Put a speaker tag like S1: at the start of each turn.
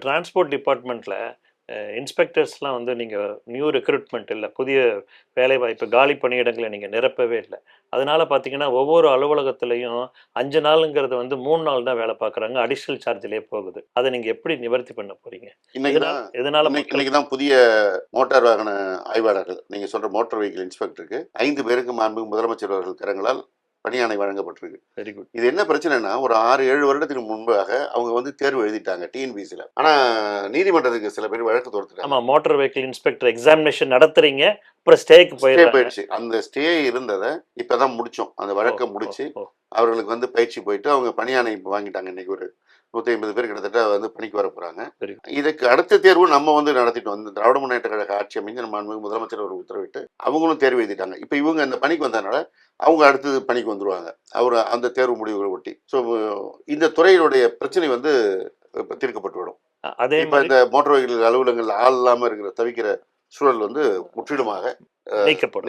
S1: Transport டிபார்ட்மெண்ட்ல இன்ஸ்பெக்டர்ஸ்லாம் வந்து நீங்கள் நியூ ரெக்ரூட்மெண்ட் இல்லை, புதிய வேலைவாய்ப்பு காலி பணியிடங்களை நீங்கள் நிரப்பவே இல்லை. அதனால பார்த்தீங்கன்னா ஒவ்வொரு அலுவலகத்திலையும் 5 நாளுங்கிறது வந்து 3 நாள் தான் வேலை பார்க்குறாங்க, அடிஷ்னல் சார்ஜ்லேயே போகுது. அதை நீங்கள் எப்படி நிவர்த்தி பண்ண போறீங்க? இதனால
S2: இன்னைக்கு தான் புதிய மோட்டார் வாகன ஆய்வாளர்கள், நீங்க சொல்ற மோட்டார் வெஹிக்கிள் இன்ஸ்பெக்டருக்கு 5 பேருக்கு மாண்பு முதலமைச்சர் அவர்கள் கரங்களால் பணியாணை வழங்கப்பட்டிருக்கு.
S1: Very good.
S2: இது என்ன பிரச்சனைனா, ஒரு 6-7 வருடத்துக்கு முன்பாக அவங்க வந்து தேர்வு எழுதிட்டாங்க டிஎன்பிசியில். ஆனா நீதிமன்றத்துக்கு சில பேர் வழக்கு தொடுத்துட்டாங்க.
S1: ஆமா, மோட்டார் வெஹிக்கிள் இன்ஸ்பெக்டர் எக்ஸாமினேஷன் நடத்துறீங்க, அப்புறம் ஸ்டேக்கு
S2: போயிடுச்சு. அந்த ஸ்டே இருந்ததை இப்பதான் முடிச்சோம். அந்த வழக்கை முடிச்சு அவர்களுக்கு வந்து பயிற்சி போயிட்டு அவங்க பணியாணை வாங்கிட்டாங்க. இன்னைக்கு ஒரு 150 பேர் கிட்டத்தட்ட வந்து பணிக்கு வர போறாங்க. இதுக்கு அடுத்த தேர்வு நம்ம வந்து நடத்திட்டோம். இந்த திராவிட முன்னேற்ற கழக ஆட்சி அமைஞ்ச நம்ம முதலமைச்சர் ஒரு உத்தரவிட்டு அவங்களும் தேர்வு எழுதிட்டாங்க. இப்ப இவங்க அந்த பணிக்கு வந்ததுனால அவங்க அடுத்தது பணிக்கு வந்துருவாங்க, அவர் அந்த தேர்வு முடிவுகளை ஒட்டி. ஸோ இந்த துறையினுடைய பிரச்சனை வந்து இப்ப தீர்க்கப்பட்டுவிடும்.
S1: அதே
S2: இப்ப இந்த மோட்டார் வெஹிக்கிள் அலுவலகங்கள் ஆள் இல்லாம இருக்கிற தவிக்கிற சூழல் வந்து முற்றிலுமாக நீக்கப்படும்.